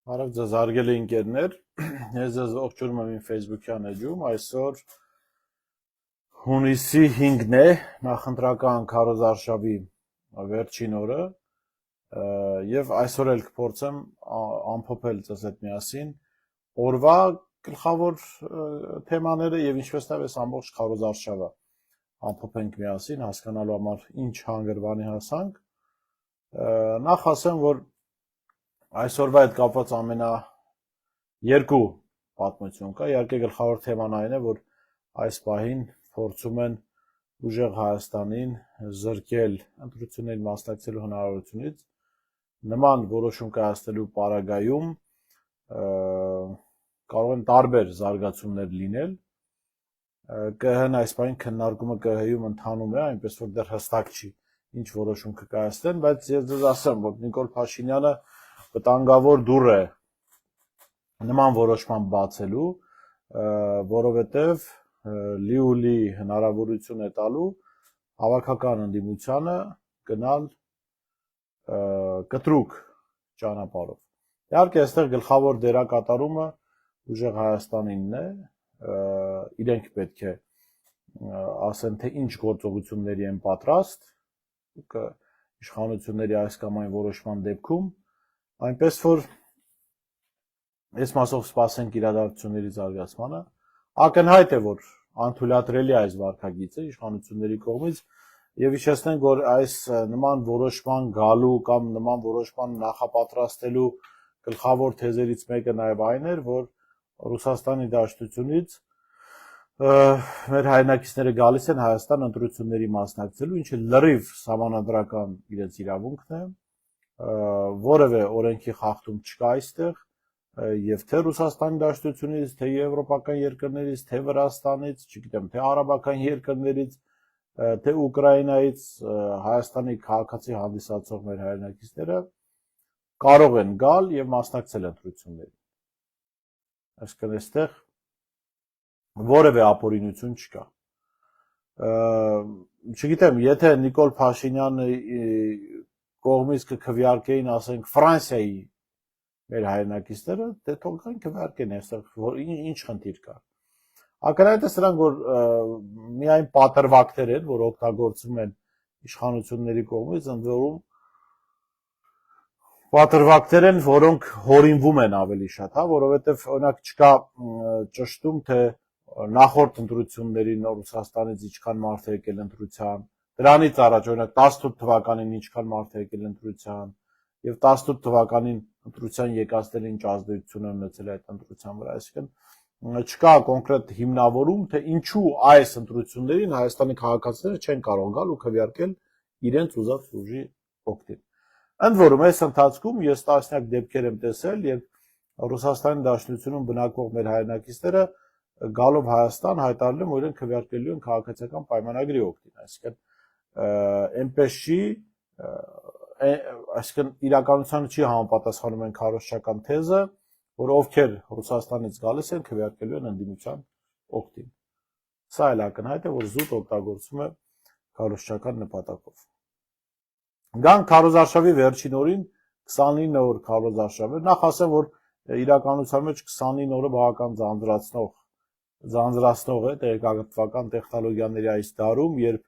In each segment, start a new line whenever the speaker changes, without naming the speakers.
Բարև ձեզ հարգելի ընկերներ, ես ձեզ ողջունում եմ իմ Facebook-յան էջում, այսօր հունիսի 5-ն է, նախընտրական քարոզարշավի վերջին օրը, եւ այսօր էլ կփորձեմ ամփոփել ձեզ հետ միասին օրվա գլխավոր թեմաները եւ ինչպես նաեւ այս ամբողջ քարոզարշավը ամփոփենք միասին, հասկանալու համար ինչ հանգրվանի հասանք, նախ ասեմ, որ այսօրվա հետ կապված երկու պատմություն կա, իհարկե գլխավոր թեման այն է, որ այս պահին փորձում են ուժեղ Հայաստանին զրկել ընտրություններին մասնակցելու հնարավորությունից, նման որոշում կայացնելու պարագայում կարող են տարբեր զարգացումներ լինել, ԿՀ-ն այս պահին քննարկումը ԿՀ-ում ընթանում է, այնպես որ դեռ հստակ չի ինչ որոշում կկայացնեն, բայց ես ձեզ ասեմ, որ Նիկոլ Փաշինյանը վտանգավոր դուռ է նման որոշման բացելու, որովհետև լի հնարավորություն է տալու հավաքական ընդդիմությանը գնալ կտրուկ ճանապարհով։ Իհարկե, այստեղ գլխավոր դերակատարումը ուժեղ Հայաստանինն է, իրենք պետք է ասեն, թե ինչ գործողությունների են պատրաստ իշխանությունների այս կամ այն որոշման դեպքում, այնպես որ այս մասով սպասենք իրադարձությունների զարգացմանը, ակնհայտ է, որ անթույլատրելի այս վարքագիծը իշխանությունների կողմից եւ հիշեցնենք, որ այս նման որոշման գալու կամ նման որոշման նախապատրաստելու գլխավոր թեզերից մեկը նաեւ այն էր, որ Ռուսաստանի Դաշնությունից մեր հայրենակիցները գալիս են Հայաստան ընտրությունների մասնակցելու, ինչը լրիվ սահմանադրական իրենց իրավունքն է, որևէ օրենքի խախտում չկա այստեղ, եւ թե Ռուսաստանի Դաշնությունից, թե եվրոպական երկրներից, թե Վրաստանից, չգիտեմ, թե արաբական երկրներից, թե Ուկրաինայից Հայաստանի քաղաքացի հանդիսացող մեր հայրենակիցները կարող են գալ եւ մասնակցել ընտրություններին։ Այսինքն այստեղ որևէ ապօրինություն չկա։ Չգիտեմ, եթե Նիկոլ Փաշինյանը կողմից կքվեարկեին, ասենք, Ֆրանսիայի մեր հայրենակիցները, դե թող գան քվեարկեն այստեղ, ինչ խնդիր կա։ Ակնհայտ է սրանք, որ միայն պատրվակներ են, որ օգտագործվում են իշխանությունների կողմից, ընդ որում պատրվակներ են, որոնք հորինվում են ավելի շատ, որովհետև օրինակ չկա ճշտում, թե նախորդ ընտրություններին Ռուսաստանից ինչքան մարդ է եկել ընտրության, դրանից առաջ օրինակ 18 թվականին ինչքան մարդ է եկել ընտրության, եւ 18 թվականին ընտրության եկածները ինչ ազդեցություն են ունեցել այդ ընտրության վրա, այսինքն չկա կոնկրետ հիմնավորում, թե ինչու այս ընտրություններին Հայաստանի քաղաքացիները չեն կարող գալ ու քվեարկել իրենց ուզած ուժի օգտին։ Ընդ որում, այս ընթացքում ես տասնյակ դեպքեր եմ տեսել, երբ Ռուսաստանի Դաշնությունում բնակվող մեր հայրենակիցները գալով Հայաստան հայտարարել են, որ իրենք քվեարկելու են քաղաքացիական պայմանագրի օգտին, այսինքն այնպես չի, այսինքն իրականությանը չի համապատասխանում այն քարոզչական թեզը, որ ովքեր Ռուսաստանից գալիս են քվեարկելու են ընդդիմության օգտին։ Սա էլ ակնհայտ է, որ զուտ օգտագործվում է քարոզչական նպատակով։ Գանք քարոզարշավի վերջին օրին 29 օր քարոզարշավ է, նախ ասեմ, որ իրականության մեջ 29 օրը բավական ձանձրացնող է տեղեկատվական տեխնոլոգիաների այս դարում, երբ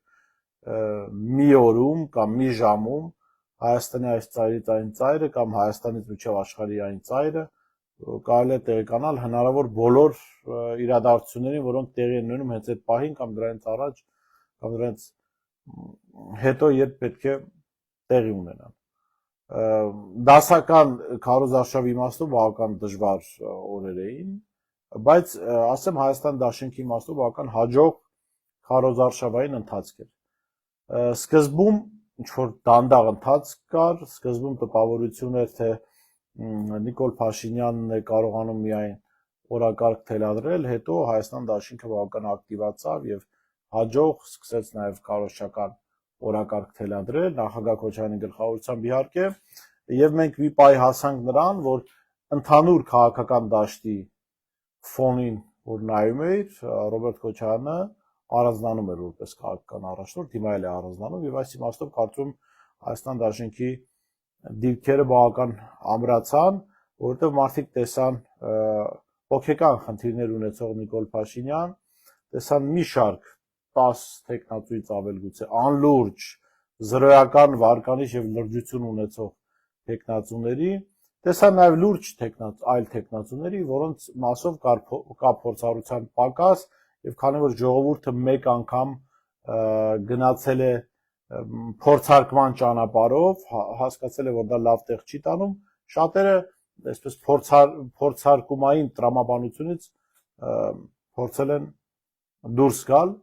մի օրում կամ մի ժամում Հայաստանի այս ծայրից այն ծայրը կամ Հայաստանից մինչև աշխարհի այն ծայրը կարելի է տեղեկանալ հնարավոր բոլոր իրադարձություններին, որոնք տեղի են ունենում հենց այդ պահին կամ դրանից առաջ կամ դրանից հետո, երբ պետք է տեղի ունենան։ Դասական քարոզարշավի իմաստով բավական դժվար օրեր էին, բայց ասեմ Հայաստան Դաշնքի իմաստով բավական հաջող քարոզարշավային ընթացք էր։ Սկզբում ինչ-որ դանդաղ ընթացք կար, սկզբում տպավորություն էր, թե Նիկոլ Փաշինյանն է կարողանում միայն օրակարգ թելադրել, հետո Հայաստան Դաշինքը բավական ակտիվացավ եւ հաջող սկսեց նաեւ քարոզչական օրակարգ թելադրել նախագահ Քոչարյանի գլխավորությամբ իհարկե, եւ մենք մի պահ հասանք նրան, որ ընդհանուր քաղաքական դաշտի ֆոնին, որ նայում էր, Ռոբերտ Քոչարյանը առանձնանում էր որպես քաղաքական առաջնորդ, հիմա էլ է առանձնանում եւ այս իմաստով կարծում Հայաստան Դաշնքի դիրքերը բավական ամրացան, որովհետև մարդիկ տեսան հոգեկան խնդիրներ ունեցող Նիկոլ Փաշինյան, տեսան մի շարք 10 տեխնացուից ավել գուցե անլուրջ, զրոյական վարկանիշ եւ լրջություն ունեցող տեխնացուների, տեսան նաև լուրջ այլ տեխնացուների, որոնց մասով կա փորձառության պակաս եւ քանի որ ժողովուրդը մեկ անգամ գնացել է փորձարկման ճանապարհով, հասկացել է, որ դա լավ տեղ չի տանում, շատերը այսպես փորձարկումային տրամաբանությունից փորձել են դուրս գալ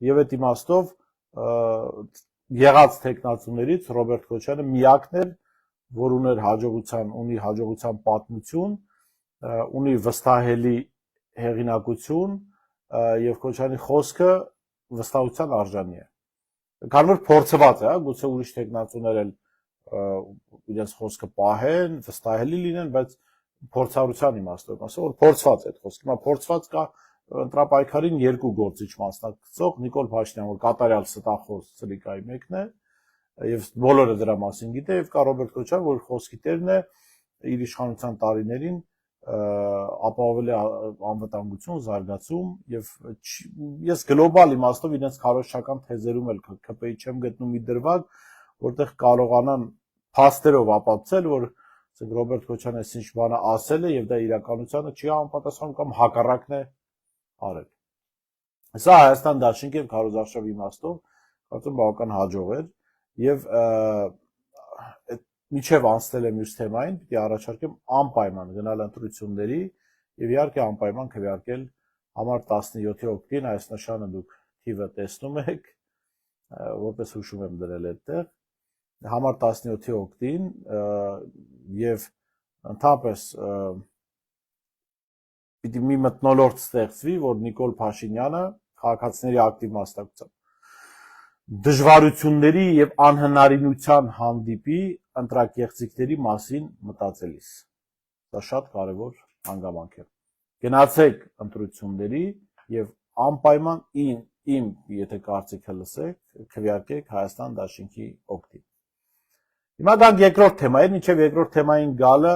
եւ այդ իմաստով եղած տեխնացուներից Ռոբերտ Քոչյանը միակն էր, որ ունի հաջողության պատմություն, ունի վստահելի հեղինակություն եւ Քոչյանի խոսքը վստահության արժանի է։ Քանի որ փորձված է, գուցե ուրիշ տեխնացուներ էլ իրենց խոսքը պահեն, վստահելի լինեն, բայց փորձառության իմաստով ասա, որ փորձված է այդ խոսքը։ Հիմա փորձված կա ընտրապայքարին երկու գործիչ մասնակցող Նիկոլ Փաշինյան, որ կատարյալ ստախոս սրիկայի մեկն է, եւ բոլորը դրա մասին գիտե, եւ կա Ռոբերտ Քոչյան, որ խոսքի տերն է իր իշխանության տարիներին ապահովել է անվտանգություն, զարգացում եւ ես գլոբալ իմաստով իրենց քարոզչական թեզերում էլ ԿՊ-ի չեմ գտնում մի դրվագ, որտեղ կարողանան փաստերով ապացուցել, որ Ռոբերտ Քոչյանը ինչ բանը ասել է եւ դա իրականությանը չի համապատասխանում կամ հակառակն է արել։ Սա Հայաստան դաշինք եւ քարոզարշավ իմաստով կարծում բավական հաջող էր եւ միջև անցնել է մյուս թեմային, պիտի առաջարկեմ անպայման գնալ ընտրությունների եւ իհարկե անպայման քվեարկել համար 17-ի օգտին, այս նշանը դուք թիվը տեսնում եք, որպես հուշում եմ դրել այդտեղ, համար 17-ի օգտին եւ ընդհանրապես պիտի մի մթնոլորտ ստեղծվի, որ Նիկոլ Փաշինյանը քաղաքացիների ակտիվ մասնակցությամբ դժվարությունների եւ անհնարինության հանդիպի ընտրակեղծիքների մասին մտածելիս։ Դա շատ կարևոր հանգամանք է։ Գնացեք ընտրությունների եւ անպայման իմ եթե կարծիքը լսեք, քվեարկեք Հայաստան դաշինքի օգտին։ Հիմա գանք երկրորդ թեմային, մինչեւ երկրորդ թեմային գալը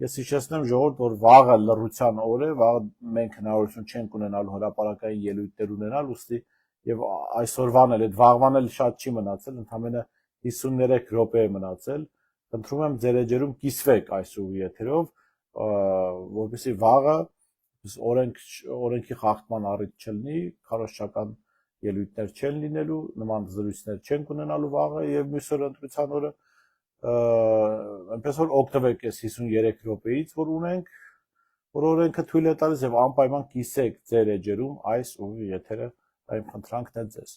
ես հիշեցնեմ ժողովուրդ, որ վաղը լռության օր է, վաղը մենք հնարավորություն չենք ունենալու հրապարակային ելույթներ ունենալ, ուստի եւ այսօրվան էլ այդ վաղվան էլ շատ չի մնացել, ընդամենը 53 րոպե է մնացել։ Խնդրում եմ ձեր էջերում կիսվեք այս ուղի եթերով, որպեսզի վաղը օրենքի խախտման առիթ չլինի, քարոզչական ելույթներ չեն լինելու, նման զրույցներ չենք ունենալու վաղը եւ մյուս օր ընտրության օրը, այնպես որ օգտվեք այս 53 րոպեից, որ ունենք, որ օրենքը թույլ է տալիս եւ անպայման կիսեք ձեր էջերում այս ուղի եթերը, այն խնդրանքն է ձեզ։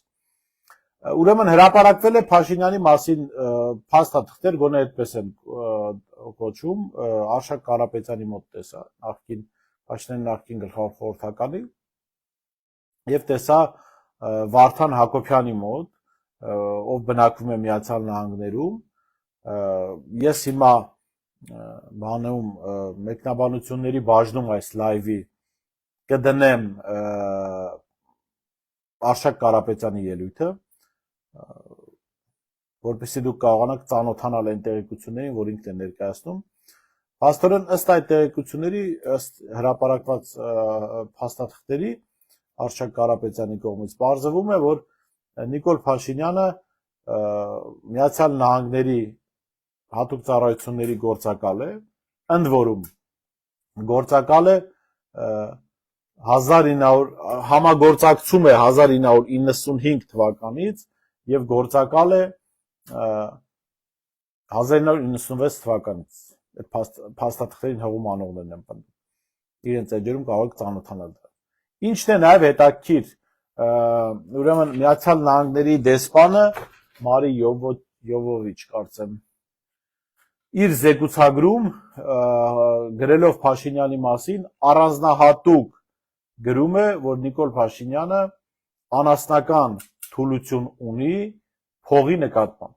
Ուրեմն հրապարակվել է Փաշինյանի մասին փաստաթղթեր, գոնե այդպես են կոչում, Արշակ Կարապետյանի մոտ տեսա, Փաշինյանի նախկին գլխավոր խորհրդականի, եւ տեսա Վարդան Հակոբյանի մոտ, ով բնակվում է Միացյալ Նահանգներում։ Ես հիմա բանում մեկնաբանությունների բաժնում այս լայվի կդնեմ Արշակ Կարապետյանի ելույթը, որպեսզի դուք կարողանաք ծանոթանալ այն տեղեկություններին, որ ինքն է ներկայացնում։ Փաստորեն ըստ այդ տեղեկությունների, ըստ հրապարակված փաստաթղթերի Արշակ Կարապետյանի կողմից պարզվում է, որ Նիկոլ Փաշինյանը Միացյալ Նահանգների հատուկ ծառայությունների գործակալ է, ընդ որում գործակալ է համագործակցում է 1995 թվականից եւ գործակալ է 1996 թվականից։ Այդ փաստաթղթերին հղում անողներն են պնդում։ Իրենց էջերում կարող եք ծանոթանալ դրա։ Ինչն է նաեւ հետաքրքիր, ուրեմն Միացյալ Նահանգների դեսպանը Մարի Յովովիչ կարծեմ իր զեկուցագրում գրելով Փաշինյանի մասին առանձնահատուկ գրում է, որ Նիկոլ Փաշինյանը անասնական թուլություն ունի փողի նկատմամբ։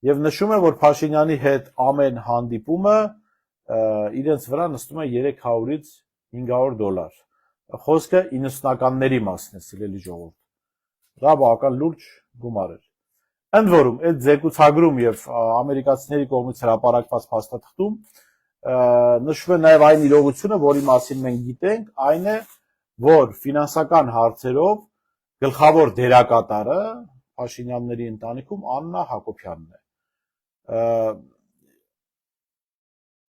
Եվ նշում է, որ Փաշինյանի հետ ամեն հանդիպումը իրենց վրա նստում է $300-ից $500։ Խոսքը 90-ականների մասին է, սիրելի ժողովուրդ։ Դա բավական լուրջ գումար էր։ Ընդ որում, այդ զեկուցագրում եւ ամերիկացիների կողմից հրապարակված փաստաթղթում նշվում է նաև այն իրողությունը, որի մասին մենք գիտենք, այն է, որ ֆինանսական հարցերով գլխավոր դերակատարը Փաշինյանների ընտանիքում Աննա Հակոբյանն է։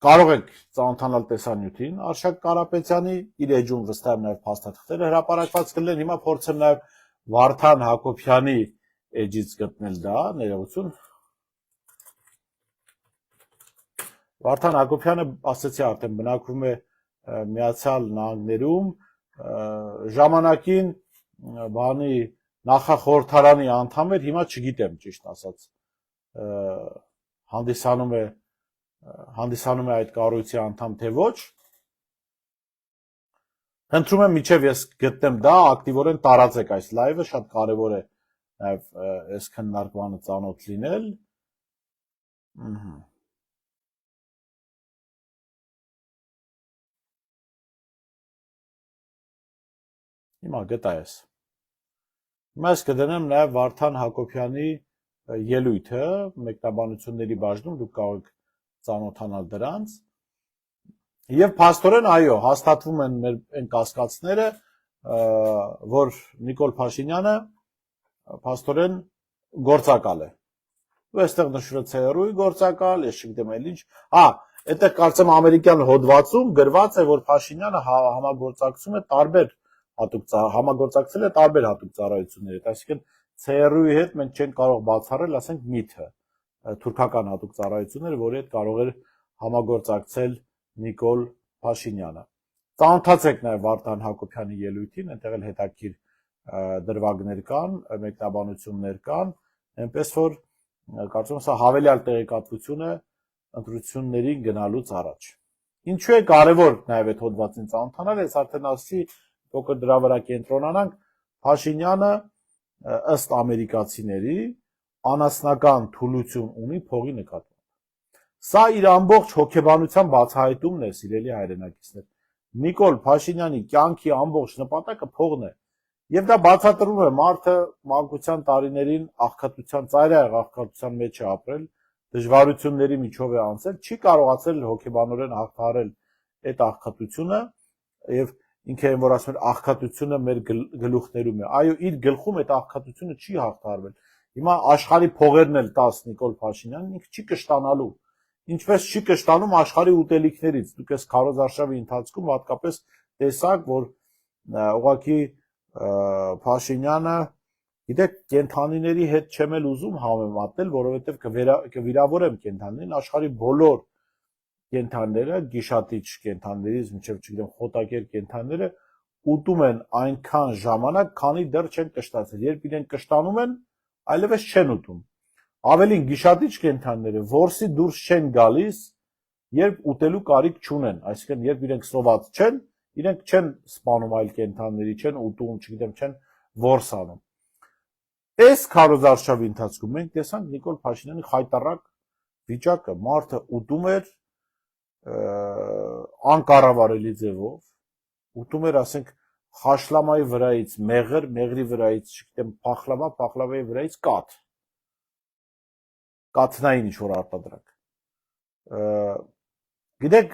Կարող եք ծանոթանալ տեսանյութին Արշակ Կարապետյանի իր էջում վստահ եմ նաև փաստաթղթերը հրապարակված կլինեն։ Հիմա փորձեմ նաև Վարդան Հակոբյանի էջից գտնել դա, ներողություն։ Վարդան Հակոբյանը, ասացի արդեն, բնակվում է Միացյալ Նահանգներում, ժամանակին բանի նախախորհրդարանի անդամ էր, հիմա չգիտեմ ճիշտ ասած, հանդիսանում է այդ կառույցի անդամ թե ոչ։ Խնդրում եմ միջև ես գտնեմ դա, ակտիվորեն տարածեք այս լայվը, շատ կարևոր է նաև այս քննարկմանը ծանոթ լինել։ Հիմա գտա ես։ Հիմա ես կդնեմ նաև Վարդան Հակոբյանի ելույթը մեկնաբանությունների բաժնում, դուք կարող եք ծանոթանալ դրանց։ Եվ փաստորեն, այո, հաստատվում են մեր այն կասկածները, որ Նիկոլ Փաշինյանը փաստորեն գործակալ է։ Ու այստեղ նշվում է ՑՌՈ-ի գործակալ, ես չգիտեմ էլ ինչ։ Այդտեղ կարծեմ ամերիկյան հոդվածում գրված է, որ Փաշինյանը համագործակցում է համագործակցել է տարբեր հատուկ ծառայությունների հետ, այսինքն ՑՌՈ-ի հետ մենք չենք կարող բացառել, ասենք ՄԻԹ-ը, թուրքական հատուկ ծառայությունները, որի հետ կարող էր համագործակցել Նիկոլ Փաշինյանը։ Ծանոթացեք նաև Վարդան Հակոբյանի ելույթին, այնտեղ էլ հետաքրքիր դրվագներ կան, մեկնաբանություններ կան, այնպես որ կարծում եմ սա հավելյալ տեղեկատվություն է ընտրություններին գնալուց առաջ։ Ինչու է կարևոր նաև այդ հոդվածին ծանոթանալ, ես արդեն ասացի, փոքր դրա վրա կենտրոնանանք, Փաշինյանը ըստ ամերիկացիների անասնական թուլություն ունի փողի նկատմամբ։ Սա իր ամբողջ հոգեբանության բացահայտումն է, սիրելի հայրենակիցներ։ Նիկոլ Փաշինյանի կյանքի ամբողջ նպատակը փողն է։ Եվ դա բացատրում է մարդը մանկության տարիներին աղքատության, ծայրահեղ աղքատության մեջ է ապրել, դժվարությունների միջով է անցել, չի կարողացել հոգեբանորեն հաղթահարել այդ աղքատությունը եւ ինքը այն որ ասում է աղքատությունը մեր գլուխներում է։ Այո, իր գլխում այդ աղքատությունը չի հաղթահարվել։ Հիմա աշխարհի փողերն էլ տաս Նիկոլ Փաշինյանն ինքը չի կշտանալու։ Ինչպես չի կշտանում աշխարհի ուտելիքներից։ Դուք այս քարոզարշավի ընթացքում հատկապես տեսաք, որ ուղղակի Փաշինյանը, գիտեք, կենթանիների հետ չեմ էլ ուզում համեմատել, որովհետև կվիրավորեմ կենթանիներին, աշխարհի բոլոր կենթանիները, գիշատիչ կենթանիներից մինչև, չգիտեմ, խոտակեր կենթանիները ուտում են այնքան ժամանակ, քանի դեռ չեն կշտացել։ Երբ իրենք կշտանում են, այլևս չեն ուտում։ Ավելին գիշատիչ կենթանիները որսի դուրս չեն գալիս, երբ ուտելու կարիք չունեն, այսինքն երբ իրենք սոված չեն, իրենք չեն սպանում այլ կենթանիների, չեն ուտում, չգիտեմ, չեն որս անում։ Այս քարոզարշավի ընթացքում մենք տեսանք Նիկոլ Փաշինյանի խայտառակ վիճակը, մարդը ուտում էր անկառավարելի ձևով, ուտում էր, ասենք, խաշլամայի վրայից մեղր, մեղրի վրայից, չգիտեմ, փախլավա, փախլավայի վրայից կաթ, կաթնային ինչ-որ արտադրանք։ Գիտեք,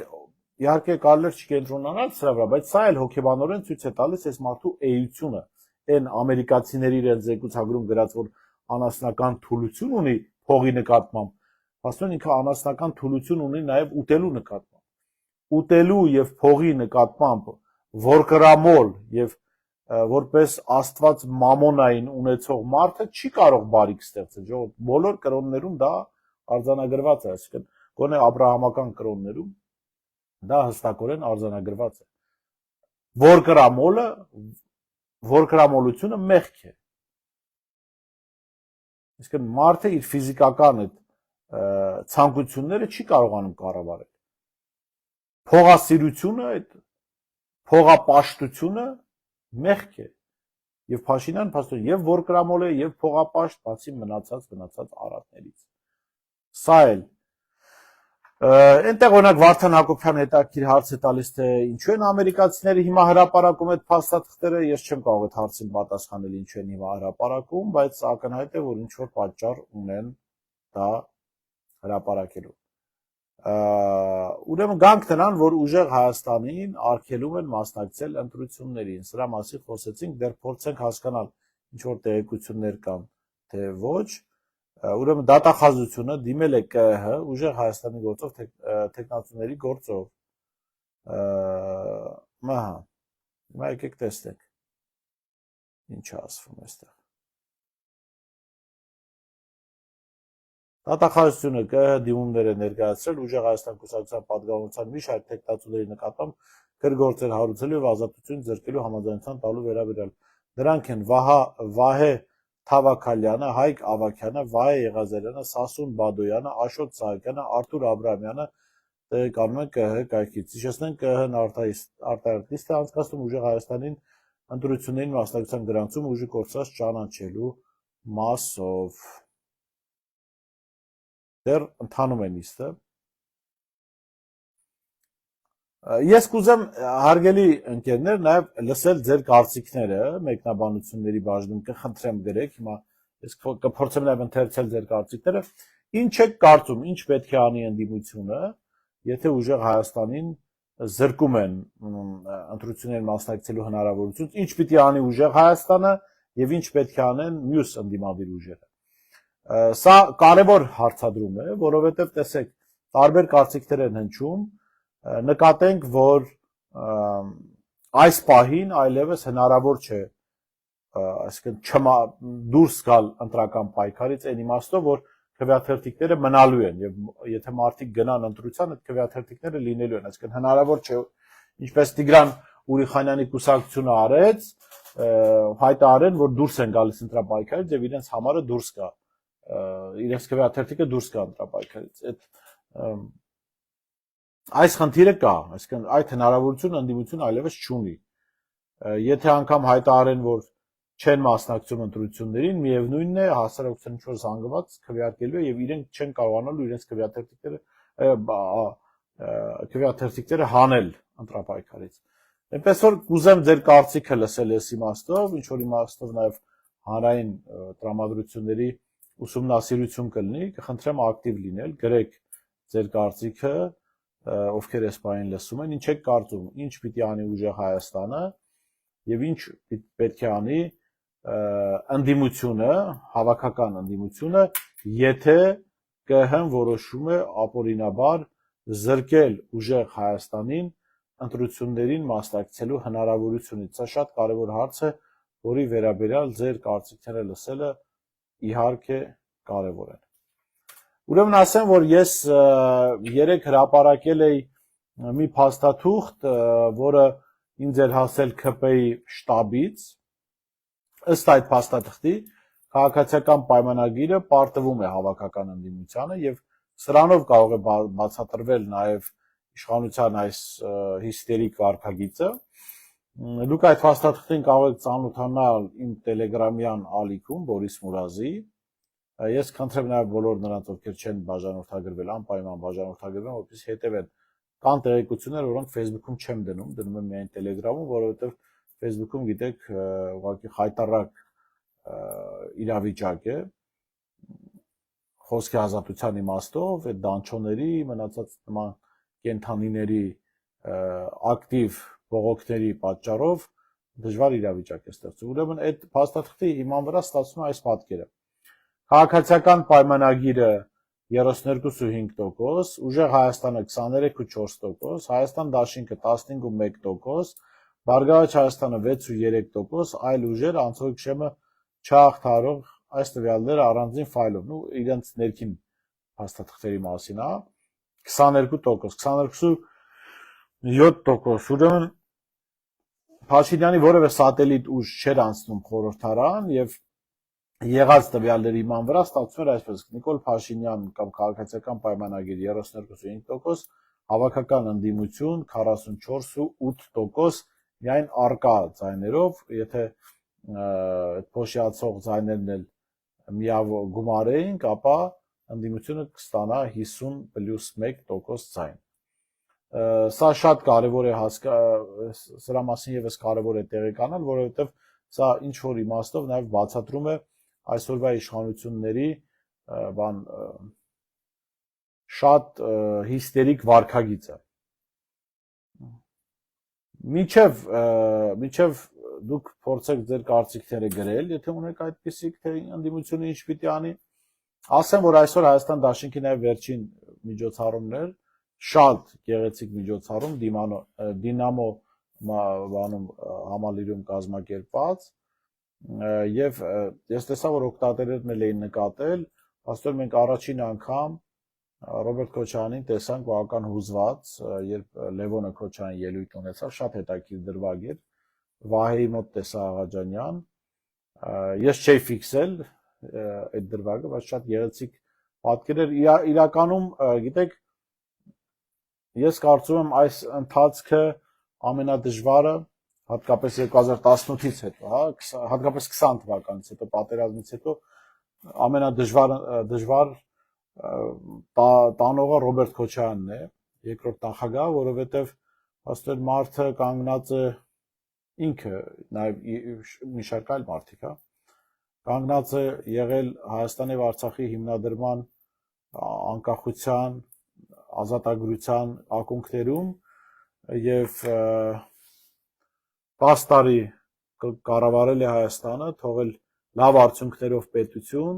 իհարկե կարելի է չկենտրոնանալ սրա վրա, բայց սա էլ հոգեբանորեն ցույց է տալիս այս մարդու էությունը, այն ամերիկացիների իրենց զեկուցագրում գրած, որ անասնական թուլություն ունի փողի նկատմամբ, ասում են ինքը անասնական թուլություն ունի նաև ուտելու նկատմամբ։ Ուտելու եւ փողի նկատմամբ որկրամոլ եւ որպես աստված մամոնային ունեցող մարդը չի կարող բարիք ստեղծել, ժողովուրդ, բոլոր կրոններում դա արձանագրված է, այսինքն գոնե աբրահամական կրոններում դա հստակորեն արձանագրված է։ Որկրամոլությունը մեղք է։ Այսինքն մարդը իր ֆիզիկական այդ ցանկությունները չի կարողանում կառավարել։ Փողասիրությունը, այդ փողապաշտությունը մեղք է։ Եվ Փաշինյան փաստորեն եւ որկրամոլ է, եւ փողապաշտ, բացի մնացած արատներից։ Սա էլ այնտեղ օրինակ Վարդան Հակոբյանը հետաքրքիր հարց է տալիս, թե ինչու են ամերիկացիները հիմա հրապարակում այդ փաստաթղթերը, ես չեմ կարող այդ հարցին պատասխանել ինչու են հիմա հրապարակում, բայց ակնհայտ է, որ ինչ որ պատճառ ունեն դա հրապարակելու։ Ուրեմն գանք նրան, որ ուժեղ Հայաստանին արգելում են մասնակցել ընտրություններին։ Սրա մասին խոսեցինք, դեռ փորձենք հասկանալ ինչ որ տեղեկություններ կան, թե ոչ։ Ուրեմն դատախազությունը դիմել է ԿԸՀ ուժեղ Հայաստանի գործով տեխնացուների գործով։ Ահա։ Հիմա եկեք տեսնենք։ Ինչ է ասվում այստեղ։ Դատախազությունը ԿԸՀ դիմումներ է ներկայացրել ուժեղ Հայաստան կուսակցության պատգամության մի շարք տեխնացուների նկատմամբ գրգործեր հարուցելու եւ ազատություն ձեռքելու համաձայնության տալու վերաբերյալ։ Դրանք են Վահե Թավաքալյանը, Հայկ Ավագյանը, Վահե Եղազարյանը, Սասուն Բադոյանը, Աշոտ Սահակյանը, Արթուր Աբրամյանը տեղեկանում են ԿԸՀ կայքից։ Հիշեցնենք ԿԸՀ-ն արտահայտist է անցկացնում ուժեղ Հայաստանին ընտրություններին մասնակցության գրանցում ուժի կորցրած ճանաչելու մասով։ Դեռ ընթանում են իստը։ Ես կուզեմ հարգելի ընկերներ նաև լսել ձեր կարծիքները մեկնաբանությունների բաժնում, կխնդրեմ գրեք, հիմա ես կփորձեմ նաև ընթերցել ձեր կարծիքները։ Ինչ եք կարծում, ինչ պետք է անի ընդդիմությունը, եթե ուժեղ Հայաստանին զրկում են ընտրություններին մասնակցելու հնարավորությունից, ինչ պիտի անի ուժեղ Հայաստանը եւ ինչ պետք է անեն մյուս ընդդիմադիր ուժերը։ Սա կարևոր հարցադրում է, որովհետև տեսեք, տարբեր կարծիքներ են հնչում, նկատենք, որ այս պահին այլևս հնարավոր չէ, այսինքն դուրս գալ ընտրական պայքարից այն իմաստով, որ քվեաթերթիկները մնալու են եւ եթե մարդիկ գնան ընտրության, այդ քվեաթերթիկները լինելու են, այսինքն հնարավոր չէ, ինչպես Տիգրան Ուրիխանյանի կուսակցությունը արեց, հայտարարեն, որ դուրս են գալիս ընտրապայքարից եւ իրենց համարը դուրս գա, իրենց քվեաթերթիկը դուրս գա ընտրապայքարից։ Այս խնդիրը կա, այսինքն այդ հնարավորությունը ընդդիմությունը այլևս չունի։ Եթե անգամ հայտարարեն, որ չեն մասնակցում ընտրություններին, միևնույնն է, հասարակության ինչ-որ զանգված քվեարկելու է եւ իրենք չեն կարողանալու իրենց քվեաթերթիկները հանել ընտրապայքարից։ Այնպես որ կուզեմ ձեր կարծիքը լսել այս իմաստով, ինչ որ իմաստով նաեւ հանրային տրամադրությունների ուսումնասիրություն կլինի, կխնդրեմ ակտիվ լինել, գրեք ձեր կարծիքը, ովքեր այս բանին լսում են, ինչ եք կարծում, ինչ պիտի անի ուժեղ Հայաստանը եւ ինչ պետք է անի ընդդիմությունը, հավաքական ընդդիմությունը, եթե ԿԸՀ-ն որոշում է ապօրինաբար զրկել ուժեղ Հայաստանին ընտրություններին մասնակցելու հնարավորությունից։ Սա շատ կարևոր հարց է, որի վերաբերյալ ձեր կարծիքները լսելը իհարկե կարևոր է։ Ուրեմն ասեմ, որ ես երեք հրապարակել էի մի փաստաթուղթ, որը ինձ էր հասել ՔՊ-ի շտաբից, ըստ այդ փաստաթղթի քաղաքացիական պայմանագիրը պարտվում է հավաքական ընդդիմությանը եւ սրանով կարող է բացատրվել նաեւ իշխանության այս հիստերիկ վարքագիծը։ Դուք այդ փաստաթղթին կարող եք ծանոթանալ իմ տելեգրամյան ալիքում Բորիս Մուրազի։ Ես խնդրեմ նաև բոլոր նրանց, ովքեր չեն բաժանորդագրվել, անպայման բաժանորդագրվեն, որպեսզի հետևեն։ Կան տեղեկություններ, որոնք Facebook-ում չեմ դնում, դնում եմ միայն Telegram-ում, որովհետև Facebook-ում գիտեք, ուղղակի խայտառակ իրավիճակ է, խոսքի ազատության իմաստով, այդ դանչոների, մնացած նման կենթանիների ակտիվ բողոքների պատճառով դժվար իրավիճակ է ստեղծում։ Ուրեմն այդ փաստաթղթի հիման վրա ստացվում է այս պատկերը։ Քաղաքացիական պայմանագիրը 32.5%, ուժեղ Հայաստանը 23.4%, Հայաստան դաշինքը 15.1%, Բարգավաճ Հայաստանը 6.3%, այլ ուժեր անցողիկ շեմը չհաղթահարող այս տվյալները առանձին ֆայլով, իրենց ներքին փաստաթղթերի մասին, 22%, 22.7%, ուրեմն Փաշինյանի որևէ սատելիտ ուժ չէր անցնում խորհրդարան եւ եղած տվյալների իման վրա ստացվում էր այսպես. Նիկոլ Փաշինյան կամ քաղաքացիական պայմանագիր 32.5%, հավաքական ընդդիմություն 44.8%, միայն արկա ձայներով, եթե այդ փոշիացող ձայներն էլ միավոր գումարեինք, ապա ընդդիմությունը կստանա 50+1% ձայն։ Սա շատ կարևոր է սրա մասին եւս կարևոր է տեղեկանալ, որովհետեւ սա ինչ որ իմաստով նաեւ բացատրում է այսօրվա իշխանությունների շատ հիստերիկ վարքագիծ է։ Մինչև դուք փորձեք ձեր կարծիքները գրել, եթե ունեք այդպիսիք, թե ընդդիմությունը ինչ պիտի անի, ասեմ, որ այսօր Հայաստան Դաշինքի նաև վերջին միջոցառումներ, շատ գեղեցիկ միջոցառում Դինամո բանում համալիրում կազմակերպված, եւ ես տեսա, որ օգտատերերն էլ էին նկատել, աստոր մենք առաջին անգամ Ռոբերտ Քոչարյանին տեսանք բավական հուզված, երբ Լևոնը Քոչարյան ելույթ ունեցավ, շատ հետաքրքիր դրվագ էր, Վահեի մոտ տեսա Աղաջանյան, ես չէի ֆիքսել այդ դրվագը, բայց շատ գեղեցիկ պատկեր էր, իրականում, գիտեք, ես կարծում եմ այս ընթացքը ամենադժվարը, հատկապես 2018-ից հետո, հատկապես 20 թվականից հետո, պատերազմից հետո ամենադժվար տանողը Ռոբերտ Քոչարյանն է, երկրորդ նախագահ, որովհետև աստոր մարդը կանգնած է ինքը, նաև մի շարք այլ մարդիկ, կանգնած է եղել Հայաստանի եւ Արցախի հիմնադրման անկախության, ազատագրության ակունքներում եւ 10 տարի կառավարել է Հայաստանը, թողել լավ արդյունքներով պետություն,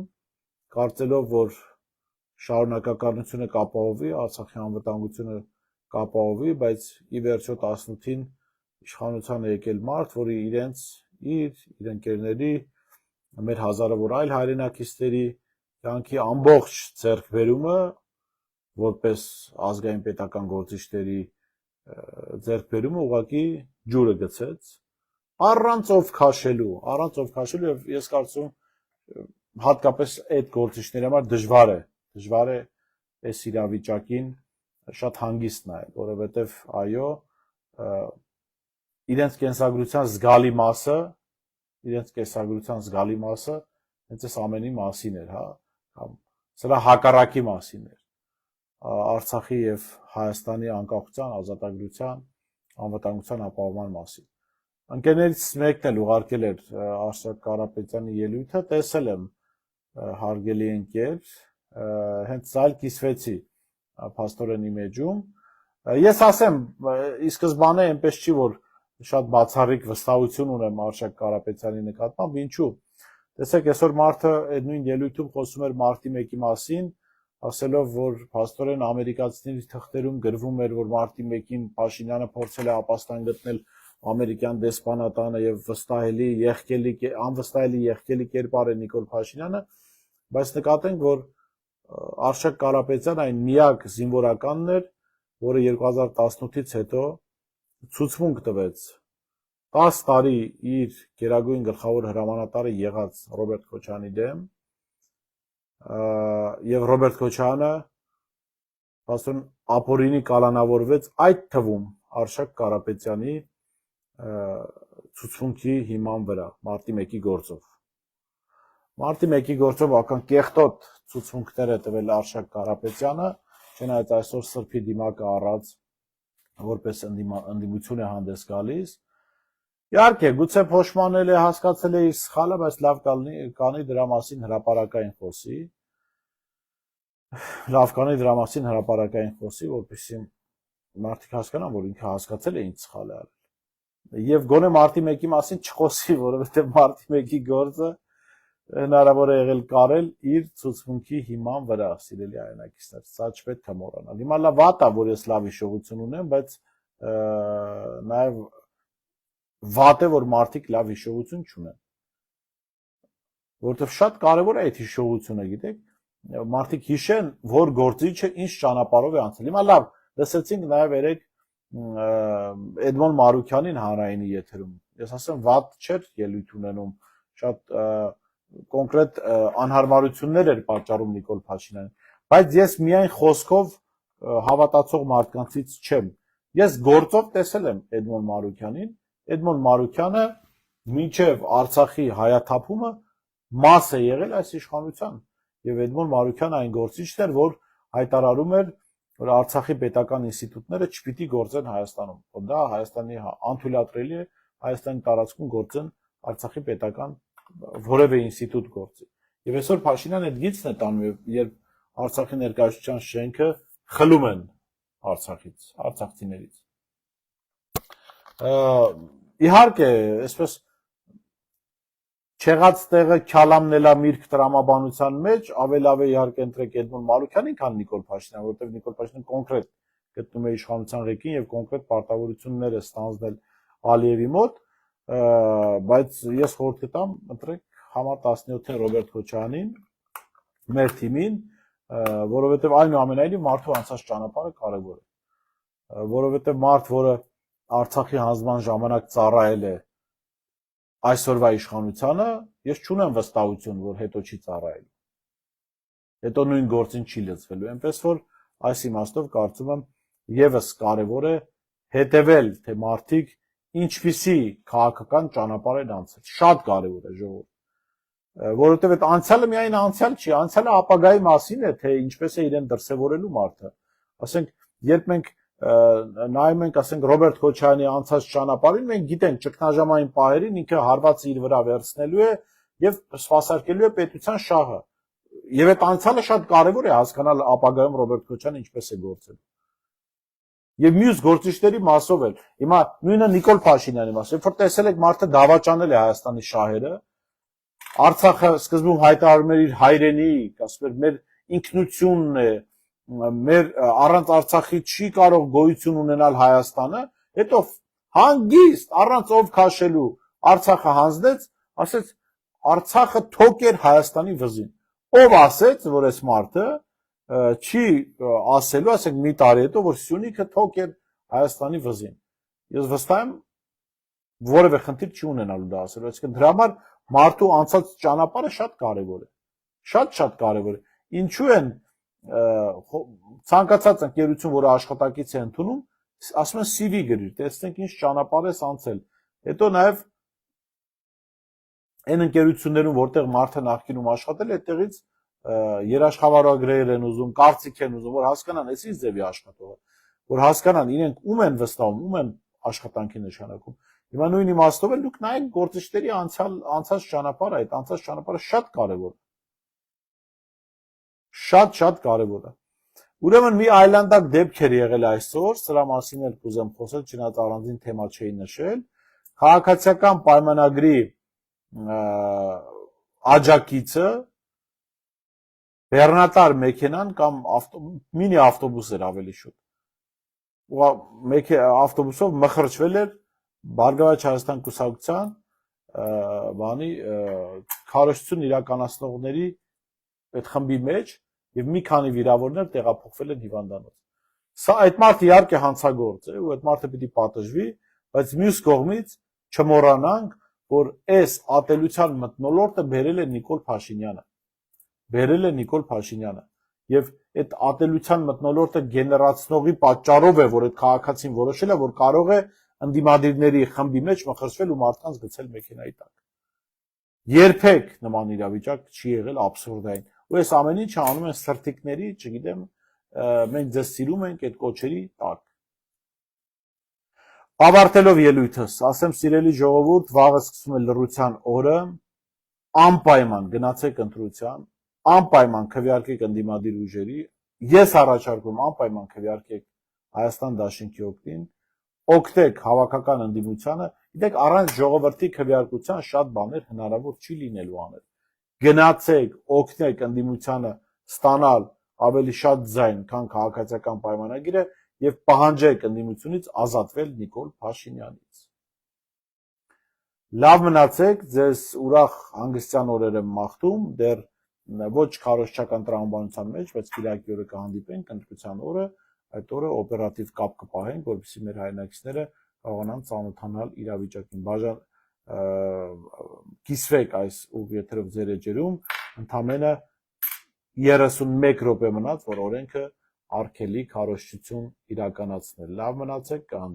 կարծելով, որ շարունակականությունը կապահովի, Արցախի անվտանգությունը կապահովի, բայց ի վերջո 18-ին իշխանությանը եկել մարդ, որի իր ընկերների, մեր հազարավոր այլ հայրենակիցների կյանքի ամբողջ ձեռքբերումը, որպես ազգային պետական գործիչների ձեռքբերումը ուղղակի ջուրը գցեց, առանց ով քաշելու եւ ես կարծում հատկապես այդ գործիչների համար դժվար է այս իրավիճակին շատ հանգիստ նայել, որովհետեւ այո, իրենց կենսագրության զգալի մասը հենց այս ամենի մասին էր, կամ սրա հակառակի մասին էր, Արցախի եւ Հայաստանի անկախության, ազատագրության, անվտանգության ապահովման մասին։ Ընկերներից մեկն էլ ուղարկել էր Արշակ Կարապետյանի ելույթը, տեսել եմ հարգելի ընկեր, հենց այլ կիսվեցի փաստորեն իմեջում։ Ես ասեմ, ի սկզբանե այնպես չի, որ շատ բացառիկ վստահություն ունեմ Արշակ Կարապետյանի նկատմամբ, ինչու։ Տեսեք, այսօր մարդը այդ նույն ելույթում խոսում էր մարտի 1-ի մասին, ասելով, որ փաստորեն ամերիկացիների թղթերում գրվում էր, որ մարտի 1-ին Փաշինյանը փորձել է ապաստան գտնել ամերիկյան դեսպանատանը եւ անվստահելի եղքելի կերպար է Նիկոլ Փաշինյանը, բայց նկատենք, որ Արշակ Կարապետյանը այն միակ զինվորականն էր, որը 2018-ից հետո ցուցմունք տվեց 10 տարի իր գերագույն գլխավոր հրամանատարը եղած Ռոբերտ Քոչարյանի դեմ, եւ Ռոբերտ Քոչարյանը փաստորեն ապօրինի կալանավորվեց այդ թվում Արշակ Կարապետյանի ցուցմունքի հիման վրա մարտի 1-ի գործով։ Մարտի 1-ի գործով ական կեղտոտ ցուցմունքներ է տվել Արշակ Կարապետյանը, չնայած այսօր Սրբի դիմակը առած որպես ընդդիմություն է հանդես գալիս։ Իհարկե, գուցե փոշմանել է, հասկացել է իր սխալը, բայց լավ կանի դրա մասին հրապարակային խոսի, որպեսզի մարդիկ հասկանան, որ ինքը հասկացել է ինչ սխալ է արել։ Եվ գոնե մարտի 1-ի մասին չխոսի, որովհետև մարտի 1-ի գործը հնարավոր է եղել կարել իր ցուցմունքի հիման վրա, սիրելի հայրենակիցներ, սա չպետք է մոռանալ։ Հիմա լավ վատ է, որ ես լավ հիշողություն ունեմ, բայց նաև վատ է, որ մարդիկ լավ հիշողություն չունեն։ Որովհետև շատ կարևոր է այդ հիշողությունը, գիտեք, մարդիկ հիշեն, որ գործիչը ինչ ճանապարհով է անցել։ Հիմա լավ, լսեցինք նաև երեք Էդմոն Մարուքյանին հանրայինի եթերում։ Ես ասեմ, վատ չէր ելույթ ունենում, շատ կոնկրետ անհարմարություններ էր պատճառում Նիկոլ Փաշինյանին, բայց ես միայն խոսքով հավատացող մարդկանցից չեմ։ Ես գործով տեսել եմ Էդմոն Մարուքյանին, Էդմոն Մարուքյանը մինչև Արցախի հայաթափումը մաս է եղել այս իշխանության, եւ Էդմոն Մարուքյանը այն գործիչն էր, որ հայտարարում էր, որ Արցախի պետական ինստիտուտները չպիտի գործեն Հայաստանում, որ դա Հայաստանի անթույլատրելի է, Հայաստանի տարածքում գործեն Արցախի պետական որևէ ինստիտուտ գործի։ Եվ այսօր Փաշինյանը այդ գիծն է տանում, երբ Արցախի ներկայացության շենքը խլում են Արցախից, արցախցիներից։ Իհարկե, այսպես չեղած տեղը քյալամնելա միրգ տրամաբանության մեջ ավելի իհարկե ընտրեք Էդմոն Մարուքյանին, քան Նիկոլ Փաշինյան, որովհետև Նիկոլ Փաշինյանը կոնկրետ գտնում է իշխանության ղեկին եւ կոնկրետ պարտավորություններ է ստանձնել Ալիևի մոտ, բայց ես խորհուրդ կտամ ընտրեք համար 17-ին Ռոբերտ Քոչարյանին, մեր թիմին, որովհետև այնուամենայնիվ մարդու անցած ճանապարհը կարևոր է, որովհետև մարդ, որը Արցախի հանձնման ժամանակ ծառայել է այսօրվա իշխանությանը, ես չունեմ վստահություն, որ հետո չի ծառայելու, հետո նույն գործին չի լծվելու, այնպես որ այս իմաստով կարծում եմ եւս կարևոր է հետևել, թե մարդիկ ինչպիսի քաղաքական ճանապարհ են անցել, շատ կարևոր է ժողովուրդ, որովհետև այդ անցյալը միայն անցյալ չի, անցյալը ապագայի մասին է, թե ինչպես է իրեն դրսևորելու մարդը, ասենք, երբ մենք նայում ենք, ասենք Ռոբերտ Քոչարյանի անցած ճանապարհին, մենք գիտենք ճգնաժամային պահերին ինքը հարվածը իր վրա վերցնելու է եւ սպասարկելու է պետության շահը։ Եվ այդ անցյալը շատ կարեւոր է հասկանալ ապագայում Ռոբերտ Քոչարյանը ինչպես է գործել։ Եվ մյուս գործիչների մասով էլ։ Հիմա նույնը Նիկոլ Փաշինյանի մասով, երբ որ տեսել եք մարդը դավաճանել է Հայաստանի շահերը, Արցախը սկզբում հայտարարում էր իր հայրենիք, ասում էր մեր ինքնությունն է, մեր առանց Արցախի չի կարող գոյություն ունենալ Հայաստանը, հետո հանգիստ առանց ով քաշելու Արցախը հանձնեց, ասեց Արցախը թոք էր Հայաստանի վզին։ Ով ասեց, որ այս մարդը չի ասելու, ասենք մի տարի հետո, որ Սյունիքը թոք էր Հայաստանի վզին։ Ես վստահ եմ, որևէ խնդիր չի ունենալու դա ասելու, այսինքն դրա համար մարդու անցած ճանապարհը շատ կարևոր է։ Շատ կարևոր է։ Ինչու են ցանկացած ընկերություն, որը աշխատակից է ընդունում, ասում են CV գրիր, տեսնենք ինչ ճանապարհ ես անցել։ Հետո նաև այն ընկերություններում, որտեղ մարդը նախկինում աշխատել է, այդտեղից երաշխավորագրեր են ուզում, կարծիք են ուզում, որ հասկանան, այս ինչ ձևի աշխատողը, որ հասկանան իրենք ում են վստահում, ում են աշխատանքի նշանակում։ Հիմա նույն իմաստով էլ դուք նայեք գործիչների անցած ճանապարհը, այդ անցած ճանապարհը շատ կարևոր է։ Շատ կարևոր է։ Ուրեմն մի այլանդակ դեպք էր եղել այսօր, սրա մասին էլ կուզեմ խոսել, չնայած առանձին թեմա չէի նշել։ Քաղաքացիական պայմանագրի աջակիցը բեռնատար մեքենան կամ մինի ավտոբուս էր ավելի շուտ։ Ավտոբուսով մխրճվել էր Բարգավաճ Հայաստան կուսակցության բանի քարոզություն իրականացնողների այդ խմբի մեջ եւ մի քանի վիրավորներ տեղափոխվել են հիվանդանոց։ Սա այդ մարդը իհարկե հանցագործ է ու այդ մարդը պիտի պատժվի, բայց մյուս կողմից չմոռանանք, որ այս ատելության մթնոլորտը բերել է Նիկոլ Փաշինյանը։ Եվ այդ ատելության մթնոլորտը գեներացնողի պատճառով է, որ այդ քաղաքացին որոշել է, որ կարող է ընդդիմադիրների խմբի մեջ մխրճվել ու մարդկանց գցել մեքենայի տակ։ Երբեք նման իրավիճակ չի եղել աբսուրդային։ Ու այս ամեն ինչը անում են սրտիկների, չգիտեմ, մենք ձեզ սիրում ենք այդ կոչերի տակ։ Ավարտելով ելույթս, ասեմ սիրելի ժողովուրդ, վաղը սկսում է լռության օրը, անպայման գնացեք ընտրության, անպայման քվեարկեք ընդդիմադիր ուժերի, ես առաջարկում անպայման քվեարկեք Հայաստան Դաշինքի օգտին, օգտեք հավաքական ընդդիմությանը, գիտեք առանց ժողովրդի քվեարկության շատ բաներ հնարավոր չի լինելու անել։ Գնացեք, օգնեք ընդդիմությանը ստանալ ավելի շատ ձայն, քան քաղաքացիական պայմանագիրը եւ պահանջեք ընդդիմությունից ազատվել Նիկոլ Փաշինյանից։ Լավ մնացեք, ձեզ ուրախ հանգստյան օրեր եմ մաղթում, դեռ ոչ քարոզչական տրամաբանության մեջ, բայց Կիրակի օրը կհանդիպենք ընտրության օրը, այդ օրը օպերատիվ կապ կպահենք, որպեսզի մեր հայրենակիցները կարողանան ծանոթանալ իրավիճակին։ Կիսվեք այս ուղիաթերով ձեր էջերում, ընդամենը 31 րոպե մնաց, որ օրենքը արգելի քարոզչություն իրականացնել։ Լավ մնացեք, կհանդիպենք։